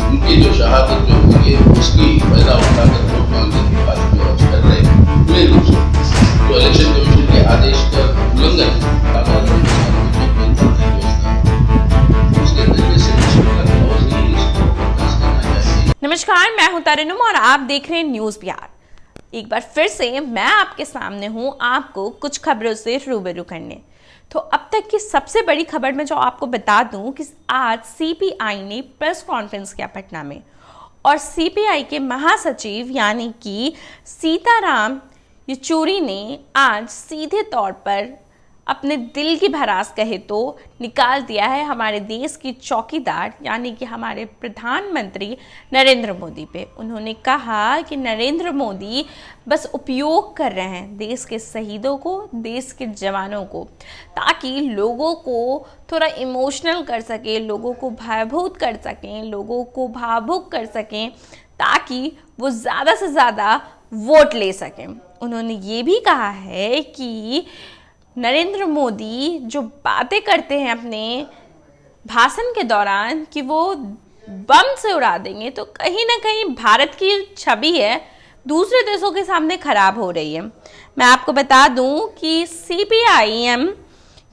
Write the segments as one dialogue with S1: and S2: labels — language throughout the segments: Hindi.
S1: उनकी जो शहादत जो हुई है उसकी फायदा उठाकर वोट मांगने की बात जो आज कर रहे हैं, पूरे रूप से जो इलेक्शन कमीशन के आदेश का उल्लंघन उसके नजरिए से
S2: नमस्कार, मैं हूं तरन्नुम और आप देख रहे हैं न्यूज़ बिहार। एक बार फिर से मैं आपके सामने हूं आपको कुछ खबरों से रूबरू करने। तो अब तक की सबसे बड़ी खबर में जो आपको बता दूं कि आज सीपीआई ने प्रेस कॉन्फ्रेंस किया पटना में और सीपीआई के महासचिव यानी कि सीताराम येचुरी ने आज सीधे तौर पर अपने दिल की भड़ास कहे तो निकाल दिया है हमारे देश की चौकीदार यानी कि हमारे प्रधानमंत्री नरेंद्र मोदी पे। उन्होंने कहा कि नरेंद्र मोदी बस उपयोग कर रहे हैं देश के शहीदों को, देश के जवानों को, ताकि लोगों को थोड़ा इमोशनल कर सके, लोगों को भयभीत कर सकें, लोगों को भावुक कर सकें, ताकि वो ज़्यादा से ज़्यादा वोट ले सकें। उन्होंने ये भी कहा है कि नरेंद्र मोदी जो बातें करते हैं अपने भाषण के दौरान कि वो बम से उड़ा देंगे, तो कहीं ना कहीं भारत की छवि है दूसरे देशों के सामने खराब हो रही है। मैं आपको बता दूं कि सीपीआईएम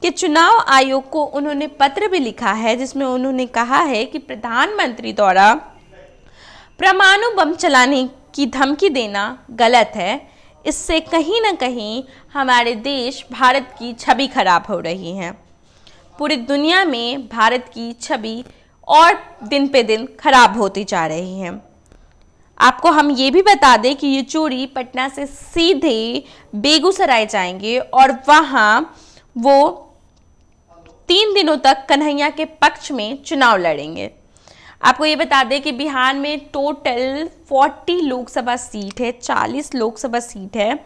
S2: के चुनाव आयोग को उन्होंने पत्र भी लिखा है जिसमें उन्होंने कहा है कि प्रधानमंत्री द्वारा परमाणु बम चलाने की धमकी देना गलत है। इससे कहीं ना कहीं हमारे देश भारत की छवि खराब हो रही है। पूरी दुनिया में भारत की छवि और दिन पे दिन खराब होती जा रही है। आपको हम ये भी बता दें कि येचुरी पटना से सीधे बेगूसराय जाएंगे और वहाँ वो 3 दिनों तक कन्हैया के पक्ष में चुनाव लड़ेंगे। आपको ये बता दें कि बिहार में टोटल 40 लोकसभा सीट है, 40 लोकसभा सीट है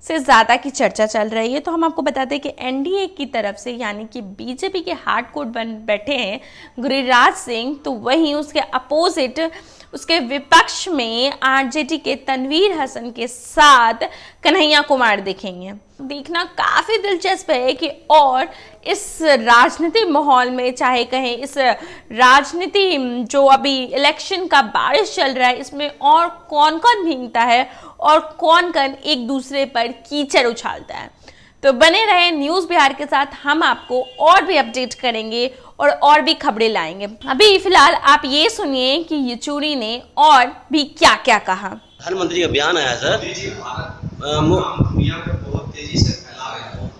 S2: से ज़्यादा की चर्चा चल रही है। तो हम आपको बता दें कि एनडीए की तरफ से यानी कि बीजेपी के हार्डकोर बन बैठे हैं गिरिराज सिंह, तो वहीं उसके अपोजिट उसके विपक्ष में आरजेडी के तनवीर हसन के साथ कन्हैया कुमार दिखेंगे। देखना काफ़ी दिलचस्प है कि और इस राजनीतिक माहौल में, चाहे कहें इस राजनीति जो अभी इलेक्शन का बारिश चल रहा है, इसमें और कौन कौन भीगता है और कौन कौन एक दूसरे पर कीचड़ उछालता है। तो बने रहे न्यूज़ बिहार के साथ, हम आपको और भी अपडेट करेंगे और भी खबरें लाएंगे। अभी फिलहाल आप ये सुनिए कि येचुरी ने और भी क्या क्या कहा।
S3: प्रधानमंत्री का बयान आया सर,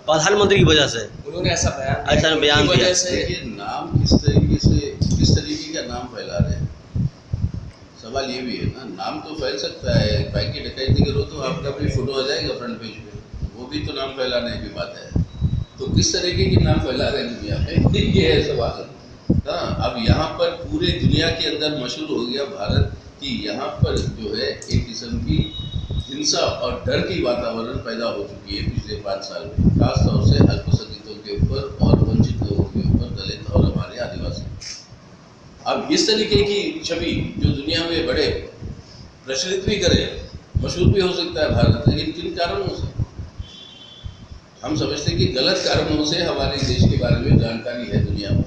S3: प्रधानमंत्री की वजह से
S1: उन्होंने ऐसा बयान
S3: दिया।
S1: नाम किस तरीके का नाम फैला रहे हैं, सवाल ये भी है ना। नाम तो फैल सकता है, बैंक की डकैती करो तो आपका भी फोटो आ जाएगा फ्रंट पेज पे, वो भी तो नाम फैलाने की बात है। तो किस तरीके की नाम फैला रहे हैं दुनिया में, ये है सवाल। हाँ, अब यहाँ पर पूरे दुनिया के अंदर मशहूर हो गया भारत कि यहाँ पर जो है एक किस्म की हिंसा और डर की वातावरण पैदा हो चुकी है पिछले 5 साल में, खासतौर से अल्पसंख्यकों के ऊपर और वंचित लोगों के ऊपर, दलित और हमारे आदिवासी। अब इस तरीके की छवि जो दुनिया में बड़े प्रचलित भी करे, मशहूर भी हो सकता है भारत, लेकिन किन कारणों से? हम समझते हैं कि गलत कारणों से हमारे देश के बारे में जानकारी है दुनिया में,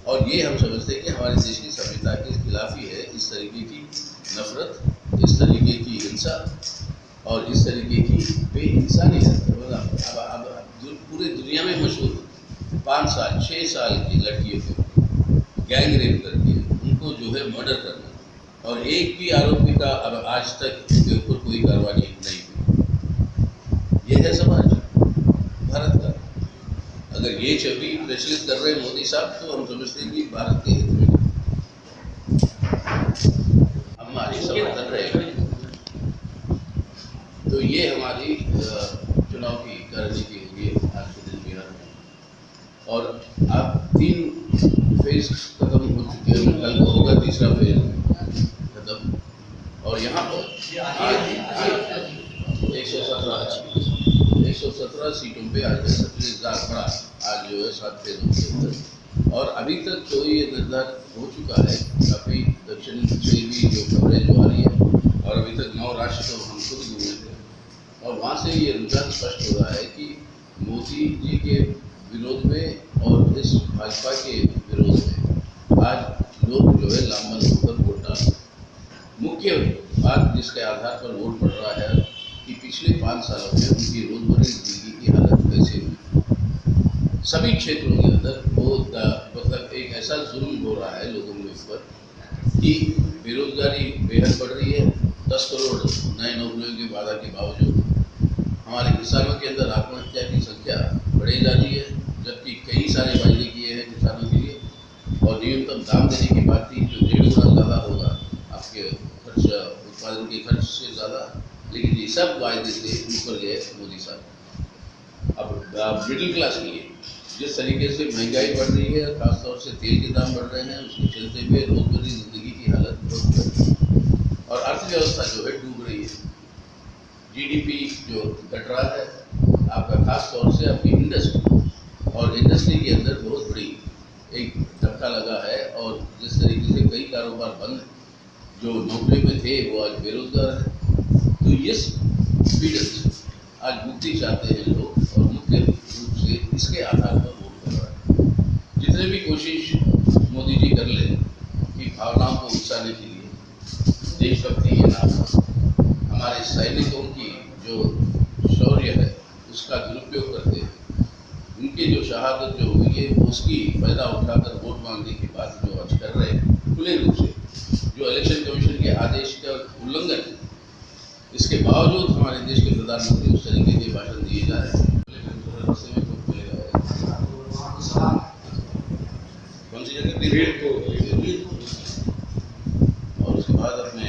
S1: और ये हम समझते हैं कि हमारे देश की सभ्यता के खिलाफ ही है। इस तरीके की नफरत, इस तरीके की हिंसा और इस तरीके की बेइंसानी है। अब पूरे दुनिया में मशहूर 5 साल 6 साल की लड़कियों को गैंग रेप करके उनको जो है मर्डर करना, और एक भी आरोपी का अब आज तक उनके ऊपर कोई कार्रवाई नहीं हुई। ये है समाज भारत का। अगर ये छवि प्रचलित कर रहे मोदी साहब, तो हम समझते हैं कि भारत के हित में हमारी समर्थन रहेगा। तो ये हमारी चुनाव की रणनीति होगी आज के दिन बिहार में। और अब 3 फेज खत्म हो चुके हैं, कल को होगा 3रा फेज खत्म, और यहाँ पर 117 सीटों पे आज सबसे बड़ा आज जो है 7 फेजों के अंदर, और अभी तक तो ये निर्धारित हो चुका है। काफ़ी दक्षिण से भी जो खबरें जो आ रही है, और अभी तक 9 राज्य तो हम खुद घूमे थे, और वहाँ से ये रुझान स्पष्ट हो रहा है कि मोदी जी के विरोध में और इस भाजपा के विरोध में आज लोग जो है लामबंद होकर मुख्य बात जिसके आधार पर वोट पड़ रहा है कि पिछले 5 सालों में उनकी रोजमर्रा की जिंदगी की हालत कैसे हुई। सभी क्षेत्रों के अंदर मतलब एक ऐसा जुल्म हो रहा है लोगों के ऊपर कि बेरोजगारी बेहद बढ़ रही है। 10 करोड़ नए नौकरियों के वादा के बावजूद हमारे किसानों के अंदर आत्महत्या की संख्या बढ़ी जा रही है, जबकि कई सारे वायदे किए हैं किसानों के लिए और न्यूनतम दाम देने की बात थी जो 1.5 गुना ज़्यादा होगा आपके खर्च उत्पादन के खर्च से ज़्यादा, लेकिन ये सब वायदे से ऊपर गए मोदी साहब। अब मिडिल क्लास के लिए जिस तरीके से महंगाई बढ़ रही है, खासतौर से तेल के दाम बढ़ रहे हैं, उसके चलते हुए रोजमर्रा जिंदगी की हालत बहुत और अर्थव्यवस्था जो है डूब रही है। जीडीपी जो घट रहा है आपका, खास तौर से आपकी इंडस्ट्री और इंडस्ट्री के अंदर बहुत बड़ी एक धक्का लगा है और जिस तरीके से कई कारोबार बंद जो नौकरी में थे वो आज बेरोजगार है। तो ये पीड़ित से आज मुक्ति चाहते हैं लोग और मुख्य रूप से इसके आधार पर वोट कर रहा है। जितने भी कोशिश मोदी जी कर ले कि भावनाओं को उकसाने के लिए, देशभक्ति के नाम पर हमारे सैनिकों की जो शौर्य है उसका दुरुपयोग करते हैं, उनकी जो शहादत जो हुई है उसकी फायदा उठाकर वोट मांगने की बात जो आज कर रहे हैं खुले रूप से, जो इलेक्शन कमीशन के आदेश का उल्लंघन है, इसके बावजूद हमारे देश के प्रधानमंत्री उस तरीके के भाषण दिए जा रहे हैं। कौन सी जगह और उसके बाद अपने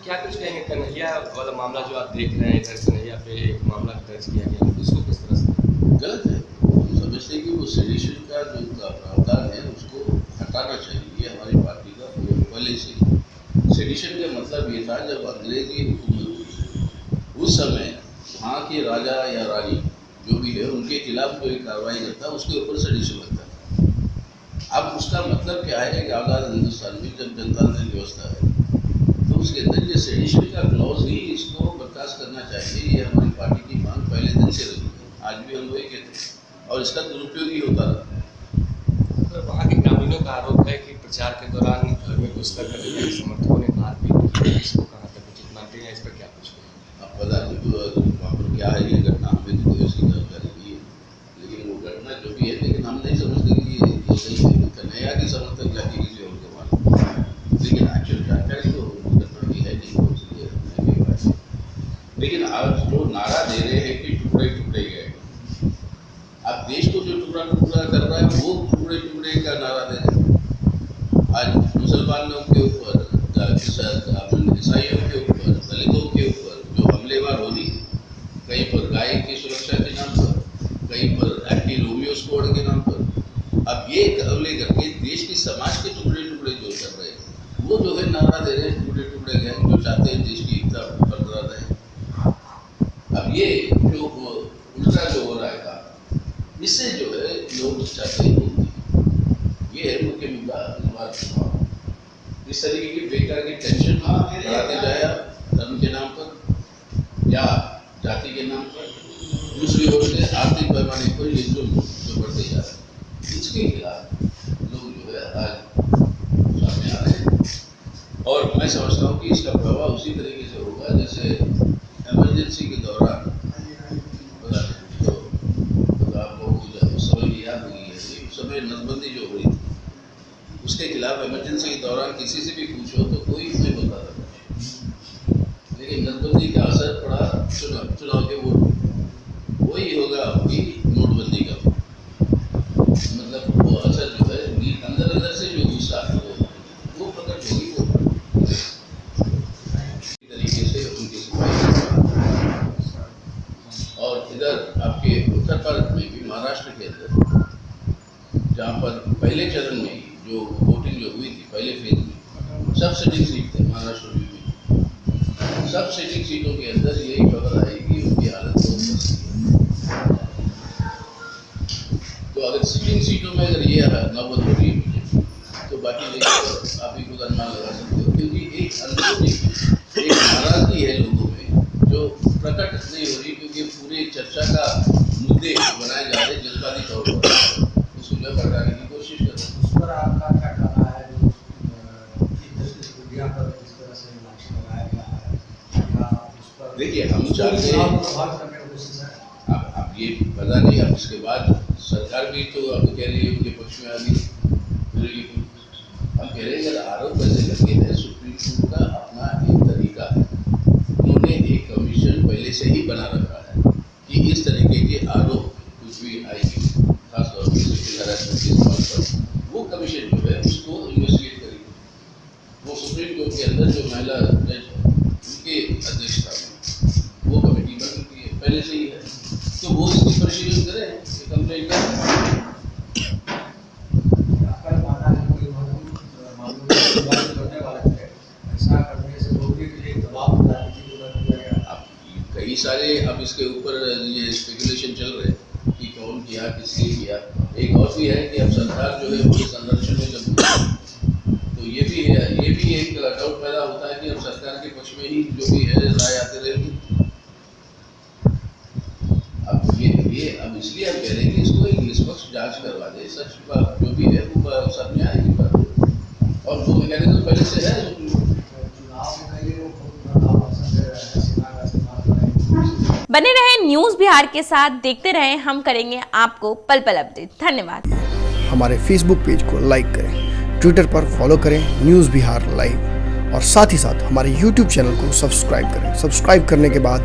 S4: क्या कुछ कहेंगे कन्हैया वाला मामला जो आप देख रहे हैं, इधर कन्हैया पे एक मामला दर्ज किया गया, उसको किस तरह से
S1: गलत है? हम समझते हैं कि वो सेडिशन का जो प्रावधान है उसको हटाना चाहिए। ये हमारी पार्टी का पहले से सेडिशन का मतलब ये था जब अंग्रेजी हुकूमत हुई उस समय वहाँ के राजा या रानी जो भी है उनके खिलाफ कोई कार्रवाई करता उसके ऊपर सेडिशन लगता। अब उसका मतलब क्या है कि आज़ाद हिंदुस्तान में जब जनतांत्रिक व्यवस्था है तो उसके अंदर ये सेडिशन का क्लॉज ही इसको बर्खास्त करना चाहिए। ये हमारी पार्टी की मांग पहले दिन से रही है, आज भी हम वही कहते हैं और इसका दुरुपयोग ही होता रहा।
S4: तो वहाँ के ग्रामीणों का आरोप है कि प्रचार के दौरान घर में घुसकर कन्हैया के समर्थकों ने मारपीट की, इसको कहाँ तक उचित मानते हैं, इस पर क्या कुछ
S1: अब पता नहीं वहाँ पर क्या है ये घटना, हमें तो कोई उसकी जानकारी नहीं है, लेकिन वो घटना जो भी है, लेकिन हम नहीं समझते कि ये सही है। कन्हैया के समर्थक जाके किसी और को मार, लेकिन एक्चुअल जानकारी तो घटना की है नहीं, लेकिन आज जो नारा दे रहे हैं कि टुकड़े टुकड़े गए, अब देश को जो टुकड़ा टुकड़ा कर रहा है वो टुकड़े टुकड़े का नारा दे रहे हैं। आज मुसलमानों के ऊपर, ईसाइयों के ऊपर, दलितों के ऊपर जो हमलेवार होनी, कहीं पर गाय की सुरक्षा के नाम पर, कहीं पर एंटी रोमियो स्क्वाड के नाम पर, अब ये हमले करके देश के समाज के टुकड़े टुकड़े जो कर रहे हैं वो जो है नारा दे रहे हैं टुकड़े टुकड़े गए, जो चाहते हैं देश की एकता बरकरार रहे। अब ये जो उल्टा जो हो रहा है काम, इससे जो है लोग चाहते हैं ये है मुख्य मुद्दा। इस तरीके की बेकार की टेंशन बढ़ाते जाए धर्म के नाम पर या जाति के नाम पर, दूसरी ओर से आर्थिक पैमाने पर ये जो बढ़ते जा रहे हैं इसके खिलाफ लोग जो है आज सामने आ रहे हैं और मैं समझता हूँ कि इसका प्रभाव उसी तरीके से होगा जैसे इमरजेंसी के दौरान आप लोगों को उस समय की याद नहीं है, उस समय नसबंदी जो हुई थी उसके खिलाफ इमरजेंसी के दौरान किसी से भी पूछो तो कोई नहीं बताता था, लेकिन नसबंदी का असर पड़ा चुनाव के वोट, वही होगा आपकी नोटबंदी का, मतलब वो असर जो है अंदर अंदर से जो गुस्सा है वो प्रकट होगी, वो तरीके से उनकी सफाई। और इधर आपके उत्तर भारत में भी महाराष्ट्र के अंदर जहाँ पर पहले चरण में जो वोटिंग जो हुई थी पहले फेज में, सब सिटिंग सीट थे महाराष्ट्र में, सब सिटिंग सीटों के अंदर यही खबर आई कि उनकी हालत बहुत बुरी है। तो अगर सिटिंग सीटों में अगर ये नौबत हो रही है तो बाकी जगह आप ही खुद अनुमान लगा सकते हो, क्योंकि एक अंदरूनी एक नाराजगी है लोगों में जो प्रकट नहीं हो रही, क्योंकि पूरी चर्चा का मुद्दे बनाए जा रहे जज्बाती तौर पर उसको जो भड़काने की कोशिश देखिए हम चाहते हैं अब ये पता नहीं, अब इसके बाद सरकार भी तो अब कह रही है उनके पक्ष में आ गई। हम कह रहे हैं अगर आरोप ऐसे लगे हैं, सुप्रीम कोर्ट का अपना एक तरीका है, उन्होंने एक कमीशन पहले से ही बना रखा है कि इस तरीके के आरोप कुछ भी आएगी, खासतौर पर सेक्सुअल हैरेसमेंट के इस्तेमाल पर, वो कमीशन जो है उसको इन्वेस्टिगेट करेगी। वो सुप्रीम कोर्ट के अंदर जो महिला जज उनके अध्यक्षता में वो कमेटी बन चुकी है, पहले से ही है, तो वो इसकी परिशीलन करें, कंप्लेंट करें। कई सारे अब इसके ऊपर ये स्पेकुलेशन चल रहे हैं कि कौन किया, किसने किया। एक और भी है कि अब सरकार जो है उसके संरक्षण में जब, तो ये भी एक डाउट पैदा होता है कि अब सरकार के पक्ष में ही जो भी है राय आते रहेगी। अब ये अब इसलिए हम कह रहे हैं कि इसको एक निष्पक्ष जांच करवा दे, सच जो भी है वो सामने आएगी बात, और वो मैकेनिज्म पहले से है।
S2: बने रहे न्यूज़ बिहार के साथ, देखते रहें, हम करेंगे आपको पल पल अपडेट। धन्यवाद।
S5: हमारे फेसबुक पेज को लाइक करें, ट्विटर पर फॉलो करें न्यूज़ बिहार लाइव, और साथ ही साथ हमारे यूट्यूब चैनल को सब्सक्राइब करें। सब्सक्राइब करने के बाद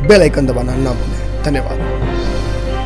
S5: बेल आइकन दबाना ना भूलें। धन्यवाद।